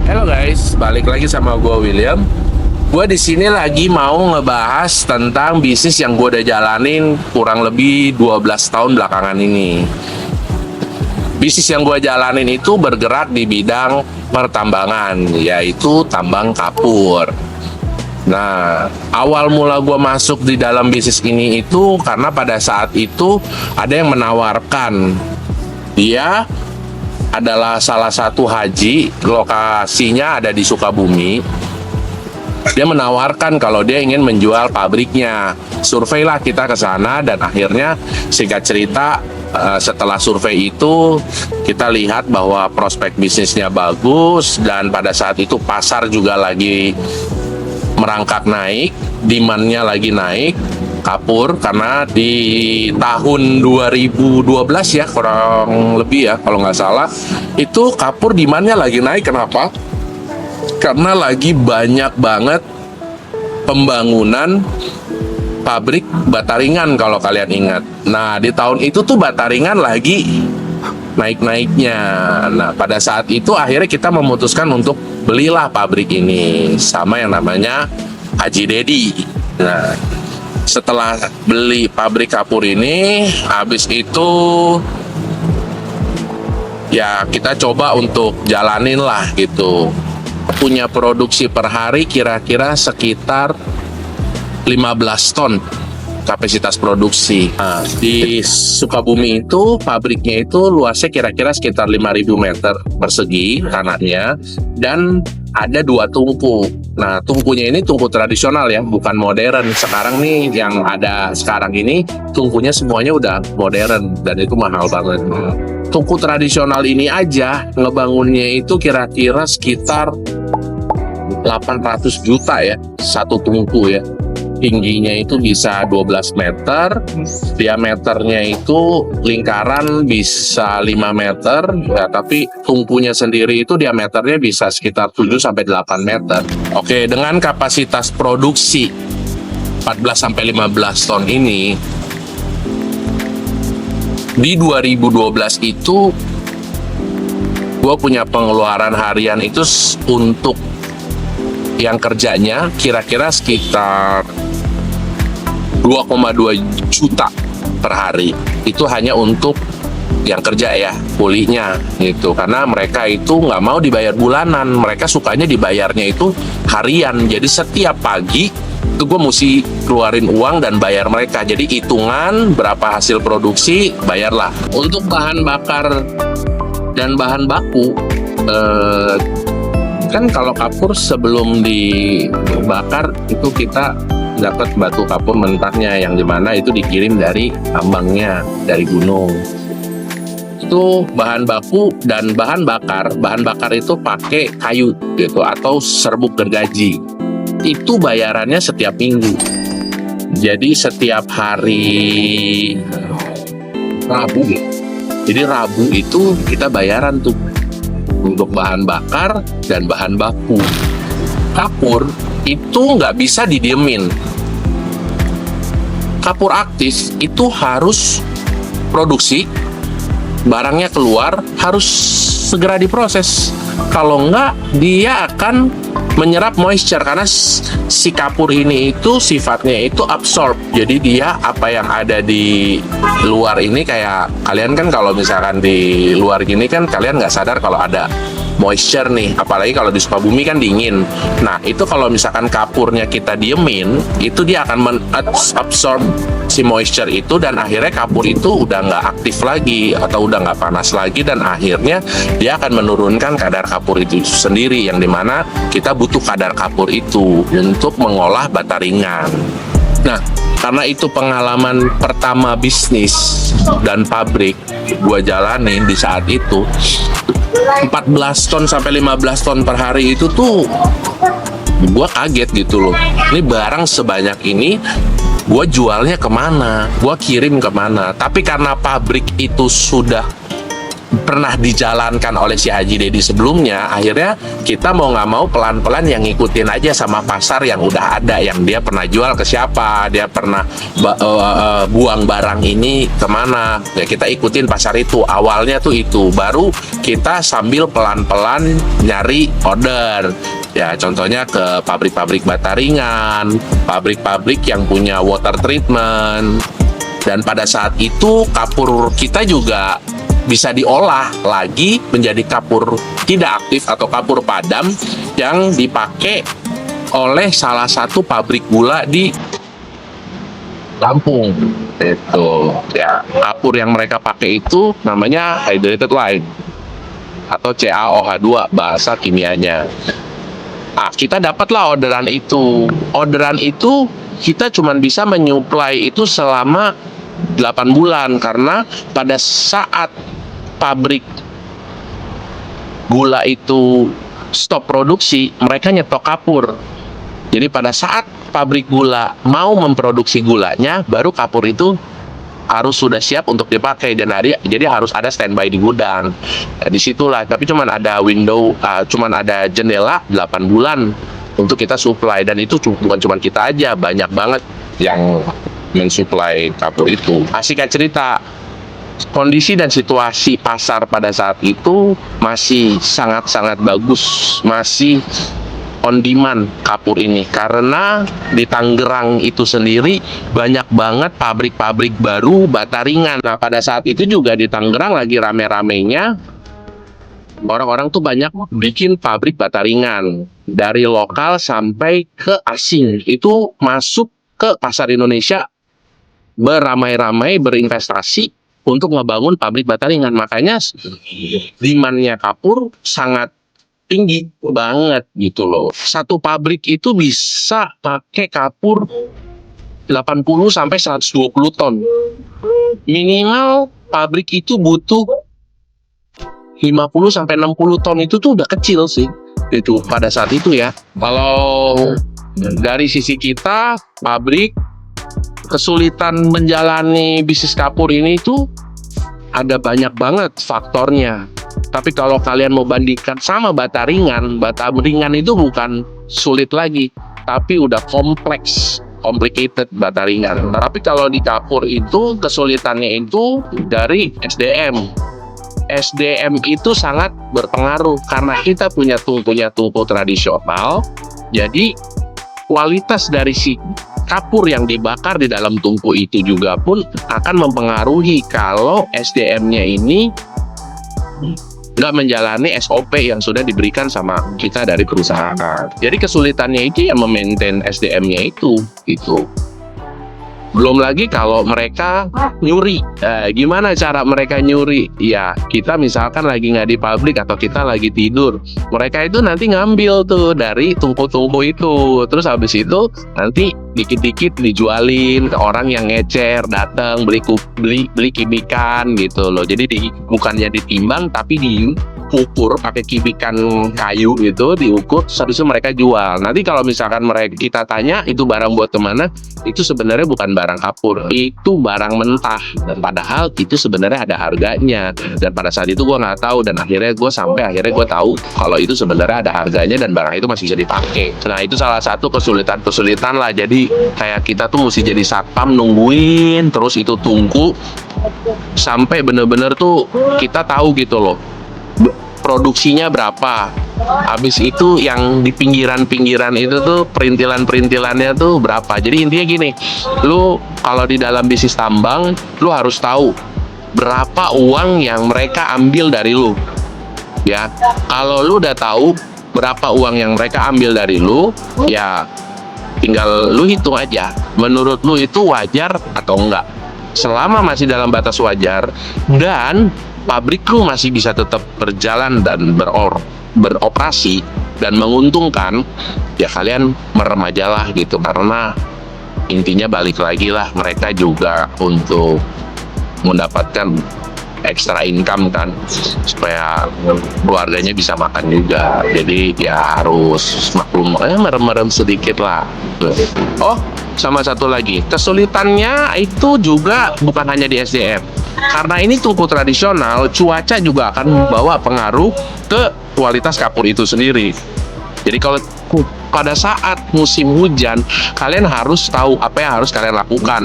Halo guys, balik lagi sama gue William. Gue di sini lagi mau ngebahas tentang bisnis yang gue udah jalanin kurang lebih 12 tahun belakangan ini. Bisnis yang gue jalanin itu bergerak di bidang pertambangan, yaitu tambang kapur. Nah, awal mula gue masuk di dalam bisnis ini itu karena pada saat itu ada yang menawarkan. Dia adalah salah satu haji, lokasinya ada di Sukabumi. Dia menawarkan kalau dia ingin menjual pabriknya. Surveilah kita ke sana dan akhirnya singkat cerita setelah survei itu kita lihat bahwa prospek bisnisnya bagus dan pada saat itu pasar juga lagi merangkak naik, demand-nya lagi naik. Kapur karena di tahun 2012 ya kurang lebih ya kalau nggak salah itu kapur demand-nya lagi naik. Kenapa? Karena lagi banyak banget pembangunan pabrik bataringan kalau kalian ingat. Nah di tahun itu tuh bataringan lagi naik-naiknya. Nah pada saat itu akhirnya kita memutuskan untuk belilah pabrik ini sama yang namanya Haji Dedi. Nah setelah beli pabrik kapur ini, habis itu ya kita coba untuk jalanin lah gitu. Punya produksi per hari kira-kira sekitar 15 ton kapasitas produksi. Nah, di Sukabumi itu pabriknya itu luasnya kira-kira sekitar 5.000 meter persegi tanahnya dan ada 2 tungku. Nah, tungkunya ini tungku tradisional ya, bukan modern. Sekarang nih yang ada sekarang ini tungkunya semuanya udah modern dan itu mahal banget. Tungku tradisional ini aja ngebangunnya itu kira-kira sekitar 800 juta ya, satu tungku ya. Tingginya itu bisa 12 meter, diameternya itu lingkaran bisa 5 meter, ya, tapi tungkunya sendiri itu diameternya bisa sekitar 7-8 meter. Oke, dengan kapasitas produksi 14-15 ton ini, di 2012 itu gue punya pengeluaran harian itu untuk yang kerjanya kira-kira sekitar 2,2 juta per hari. Itu hanya untuk yang kerja ya, kulinya gitu. Karena mereka itu nggak mau dibayar bulanan, mereka sukanya dibayarnya itu harian. Jadi setiap pagi itu gue mesti keluarin uang dan bayar mereka. Jadi hitungan berapa hasil produksi, bayarlah. Untuk bahan bakar dan bahan baku, kan kalau kapur sebelum dibakar itu kita dapat batu kapur mentahnya yang dimana itu dikirim dari tambangnya dari gunung. Itu bahan baku dan bahan bakar itu pakai kayu gitu atau serbuk gergaji. Itu bayarannya setiap minggu. Jadi setiap hari Rabu. Jadi Rabu itu kita bayaran tuh untuk bahan bakar dan bahan baku. Kapur itu nggak bisa didiemin. Kapur aktif itu harus produksi, barangnya keluar, harus segera diproses. Kalau nggak, dia akan menyerap moisture karena si kapur ini itu sifatnya itu absorb. Jadi dia apa yang ada di luar ini kayak kalian kan kalau misalkan di luar gini kan kalian nggak sadar kalau ada moisture nih, apalagi kalau di Sukabumi kan dingin. Nah itu kalau misalkan kapurnya kita diemin, itu dia akan absorb si moisture itu dan akhirnya kapur itu udah nggak aktif lagi atau udah nggak panas lagi dan akhirnya dia akan menurunkan kadar kapur itu sendiri yang dimana kita butuh kadar kapur itu untuk mengolah bataringan. Nah karena itu pengalaman pertama bisnis dan pabrik gua jalanin di saat itu 14 ton sampai 15 ton per hari itu tuh gue kaget gitu loh. Ini barang sebanyak ini gue jualnya kemana? Gue kirim kemana? Tapi karena pabrik itu sudah pernah dijalankan oleh si Haji Dedi sebelumnya, akhirnya kita mau nggak mau pelan-pelan yang ngikutin aja sama pasar yang udah ada, yang dia pernah jual ke siapa, dia pernah buang barang ini kemana, ya kita ikutin pasar itu. Awalnya tuh itu, baru kita sambil pelan-pelan nyari order. Ya contohnya ke pabrik-pabrik bata ringan, pabrik-pabrik yang punya water treatment. Dan pada saat itu kapur kita juga bisa diolah lagi menjadi kapur tidak aktif atau kapur padam yang dipakai oleh salah satu pabrik gula di Lampung. Itu ya, kapur yang mereka pakai itu namanya hydrated line atau CaOH2 bahasa kimianya. Nah, kita dapatlah orderan itu. Orderan itu kita cuma bisa menyuplai itu selama 8 bulan karena pada saat pabrik gula itu stop produksi, mereka nyetok kapur. Jadi pada saat pabrik gula mau memproduksi gulanya, baru kapur itu harus sudah siap untuk dipakai, dan jadi harus ada standby di gudang. Nah, disitulah, tapi cuman ada window, cuman ada jendela 8 bulan untuk kita supply, dan itu bukan cuma kita aja, banyak banget yang mensuplai kapur itu. Asik cerita. Kondisi dan situasi pasar pada saat itu masih sangat-sangat bagus, masih on demand kapur ini, karena di Tangerang itu sendiri banyak banget pabrik-pabrik baru bata ringan. Nah pada saat itu juga di Tangerang lagi rame-ramenya orang-orang tuh banyak bikin pabrik bata ringan, dari lokal sampai ke asing itu masuk ke pasar Indonesia, beramai-ramai berinvestasi untuk ngebangun pabrik bata ringan. Makanya demand-nya kapur sangat tinggi banget gitu loh. Satu pabrik itu bisa pakai kapur 80 sampai 120 ton. Minimal pabrik itu butuh 50 sampai 60 ton, itu tuh udah kecil sih. Itu pada saat itu ya. Kalau dari sisi kita, pabrik kesulitan menjalani bisnis kapur ini tuh ada banyak banget faktornya. Tapi kalau kalian mau bandingkan sama bata ringan itu bukan sulit lagi, tapi udah kompleks, complicated bata ringan. Tapi kalau di kapur itu kesulitannya itu dari SDM. SDM itu sangat berpengaruh karena kita punya tungku tradisional. Jadi kualitas dari si kapur yang dibakar di dalam tungku itu juga pun akan mempengaruhi kalau SDM-nya ini nggak menjalani SOP yang sudah diberikan sama kita dari perusahaan. Jadi kesulitannya itu yang memaintain SDM-nya itu gitu. Belum lagi kalau mereka nyuri. Gimana cara mereka nyuri? Ya, kita misalkan lagi nggak di pabrik atau kita lagi tidur. Mereka itu nanti ngambil tuh dari tungku-tungku itu. Terus habis itu nanti dikit-dikit dijualin ke orang yang ngecer, datang beli kimikan gitu loh. Jadi bukannya ditimbang tapi diukur pakai kimikan kayu gitu, diukur, habis itu mereka jual. Nanti kalau misalkan kita tanya itu barang buat kemana, itu sebenarnya bukan barang kapur, itu barang mentah, dan padahal itu sebenarnya ada harganya. Dan pada saat itu gue nggak tahu, dan akhirnya gue tahu kalau itu sebenarnya ada harganya dan barang itu masih bisa dipakai. Nah itu salah satu kesulitan lah. Jadi kayak kita tuh mesti jadi satpam nungguin terus itu tungku sampai bener-bener tuh kita tahu gitu loh produksinya berapa. Habis itu yang di pinggiran-pinggiran itu tuh perintilan-perintilannya tuh berapa. Jadi intinya gini, lu kalau di dalam bisnis tambang, lu harus tahu berapa uang yang mereka ambil dari lu. Ya, kalau lu udah tahu berapa uang yang mereka ambil dari lu, ya tinggal lu hitung aja. Menurut lu itu wajar atau enggak? Selama masih dalam batas wajar dan pabrik lu masih bisa tetap berjalan dan beroperasi dan menguntungkan, ya kalian merem aja lah gitu. Karena intinya balik lagi lah, mereka juga untuk mendapatkan extra income kan, supaya keluarganya bisa makan juga. Jadi ya harus maklum, merem-merem sedikit lah. Oh, sama satu lagi, kesulitannya itu juga bukan hanya di SDM. Karena ini tungku tradisional, cuaca juga akan membawa pengaruh ke kualitas kapur itu sendiri. Jadi kalau pada saat musim hujan, kalian harus tahu apa yang harus kalian lakukan.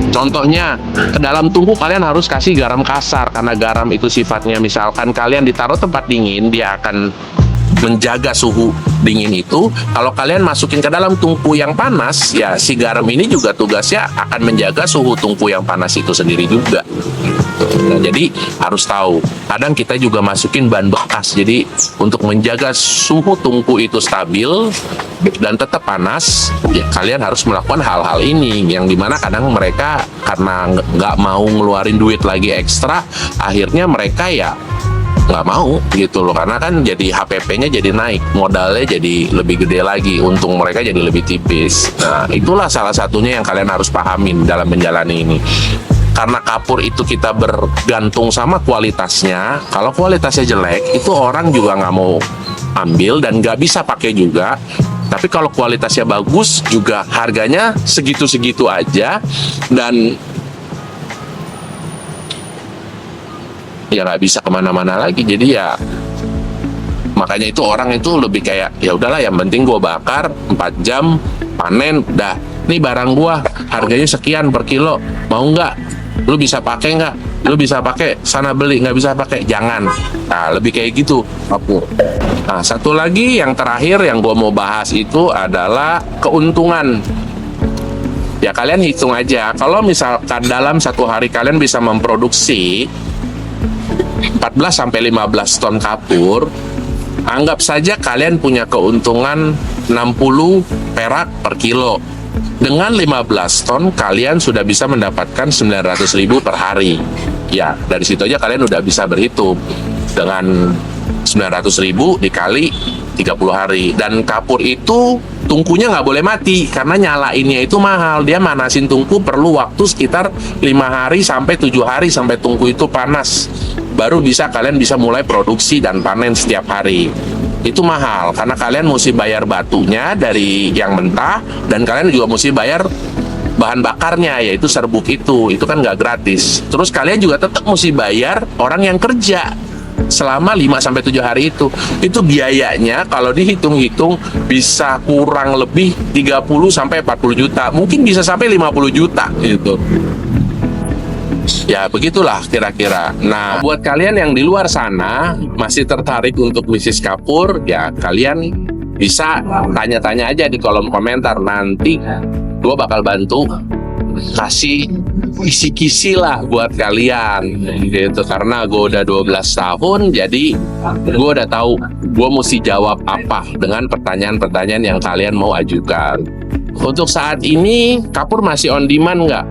Contohnya, ke dalam tungku kalian harus kasih garam kasar, karena garam itu sifatnya, misalkan kalian ditaruh tempat dingin, dia akan menjaga suhu dingin itu. Kalau kalian masukin ke dalam tungku yang panas, ya si garam ini juga tugasnya akan menjaga suhu tungku yang panas itu sendiri juga. Nah, jadi harus tahu. Kadang kita juga masukin ban bekas. Jadi untuk menjaga suhu tungku itu stabil dan tetap panas, ya kalian harus melakukan hal-hal ini. Yang dimana kadang mereka karena nggak mau ngeluarin duit lagi ekstra, akhirnya mereka ya nggak mau gitu loh, karena kan jadi HPP-nya jadi naik, modalnya jadi lebih gede lagi, untung mereka jadi lebih tipis. Nah, itulah salah satunya yang kalian harus pahamin dalam menjalani ini. Karena kapur itu kita bergantung sama kualitasnya. Kalau kualitasnya jelek, itu orang juga nggak mau ambil dan nggak bisa pakai juga. Tapi kalau kualitasnya bagus, juga harganya segitu-segitu aja, dan ya nggak bisa kemana-mana lagi. Jadi ya makanya itu orang itu lebih kayak ya udahlah, yang penting gue bakar 4 jam panen udah, nih barang gua harganya sekian per kilo, mau nggak, lu bisa pakai nggak, lu bisa pakai sana beli, nggak bisa pakai jangan. Nah, lebih kayak gitu kapur. Nah, satu lagi yang terakhir yang gue mau bahas itu adalah keuntungan. Ya kalian hitung aja, kalau misalkan dalam satu hari kalian bisa memproduksi 14-15 ton kapur, anggap saja kalian punya keuntungan 60 perak per kilo. Dengan 15 ton kalian sudah bisa mendapatkan 900.000 per hari. Ya, dari situ aja kalian udah bisa berhitung. Dengan 900.000 dikali 30 hari. Dan kapur itu tungkunya nggak boleh mati, karena nyalainnya itu mahal. Dia manasin tungku perlu waktu sekitar 5 hari sampai 7 hari sampai tungku itu panas. Baru bisa kalian bisa mulai produksi dan panen setiap hari. Itu mahal, karena kalian mesti bayar batunya dari yang mentah, dan kalian juga mesti bayar bahan bakarnya, yaitu serbuk itu kan nggak gratis. Terus kalian juga tetap mesti bayar orang yang kerja selama 5-7 hari itu biayanya kalau dihitung-hitung bisa kurang lebih 30-40 juta, mungkin bisa sampai 50 juta gitu. Ya begitulah kira-kira. Nah, buat kalian yang di luar sana masih tertarik untuk bisnis kapur, ya kalian bisa tanya-tanya aja di kolom komentar. Nanti gue bakal bantu kasih kisi-kisi lah buat kalian gitu, karena gue udah 12 tahun, jadi gue udah tahu gue mesti jawab apa dengan pertanyaan-pertanyaan yang kalian mau ajukan. Untuk saat ini kapur masih on demand nggak?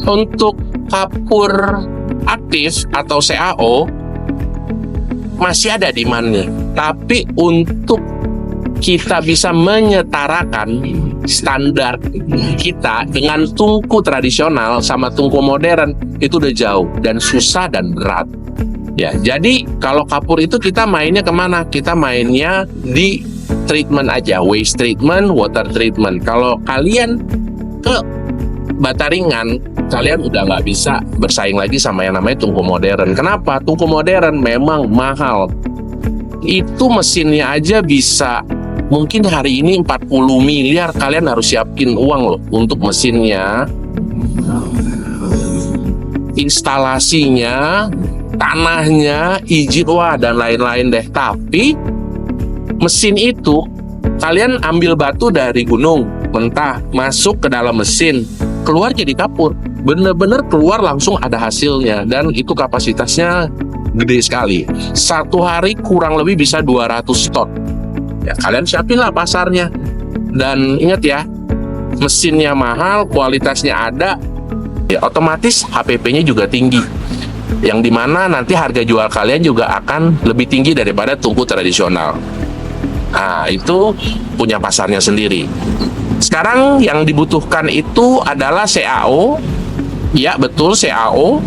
Untuk kapur aktif atau CAO masih ada demandnya, tapi untuk kita bisa menyetarakan standar kita dengan tungku tradisional sama tungku modern itu udah jauh dan susah dan berat. Ya, jadi kalau kapur itu kita mainnya kemana? Kita mainnya di treatment aja, waste treatment, water treatment. Kalau kalian ke Bataringan, kalian udah nggak bisa bersaing lagi sama yang namanya tungku modern. Kenapa? Tungku modern memang mahal. Itu mesinnya aja bisa mungkin hari ini 40 miliar, kalian harus siapin uang loh untuk mesinnya, instalasinya, tanahnya, izin, wah dan lain-lain deh. Tapi mesin itu kalian ambil batu dari gunung mentah, masuk ke dalam mesin, keluar jadi kapur, bener-bener keluar langsung ada hasilnya, dan itu kapasitasnya gede sekali. Satu hari kurang lebih bisa 200 ton. Ya kalian siapin lah pasarnya, dan ingat ya, mesinnya mahal, kualitasnya ada, ya otomatis HPP-nya juga tinggi, yang dimana nanti harga jual kalian juga akan lebih tinggi daripada tungku tradisional. Nah, itu punya pasarnya sendiri. Sekarang yang dibutuhkan itu adalah CAO. Ya betul, CAO.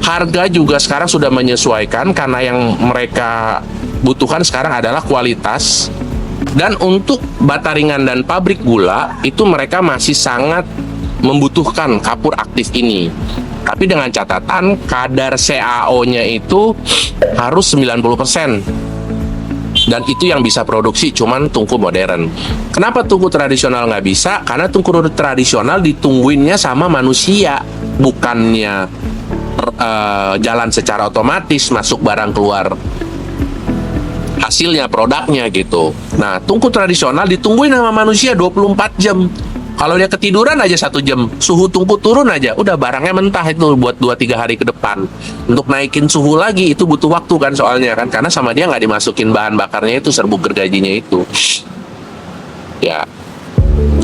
Harga juga sekarang sudah menyesuaikan, karena yang mereka butuhkan sekarang adalah kualitas. Dan untuk Bataringan dan pabrik gula itu mereka masih sangat membutuhkan kapur aktif ini. Tapi dengan catatan kadar CaO-nya itu harus 90%. Dan itu yang bisa produksi cuman tungku modern. Kenapa tungku tradisional nggak bisa? Karena tungku tradisional ditungguinnya sama manusia, bukannya jalan secara otomatis, masuk barang keluar hasilnya, produknya gitu. Nah, tungku tradisional ditungguin sama manusia 24 jam. Kalau dia ketiduran aja 1 jam, suhu tungku turun aja, udah barangnya mentah itu buat 2-3 hari ke depan. Untuk naikin suhu lagi itu butuh waktu kan soalnya kan, karena sama dia nggak dimasukin bahan bakarnya itu, serbuk gergajinya itu. Ya,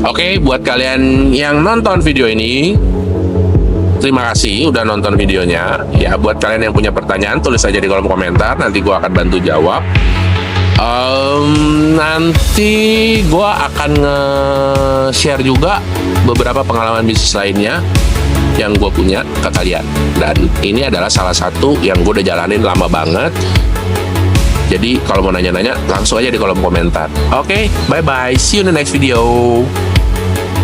oke, buat kalian yang nonton video ini, terima kasih udah nonton videonya. Ya, buat kalian yang punya pertanyaan, tulis aja di kolom komentar, nanti gua akan bantu jawab. Nanti gue akan nge-share juga beberapa pengalaman bisnis lainnya yang gue punya ke kalian. Dan ini adalah salah satu yang gue udah jalanin lama banget. Jadi kalau mau nanya-nanya, langsung aja di kolom komentar. Oke, bye-bye. See you in the next video.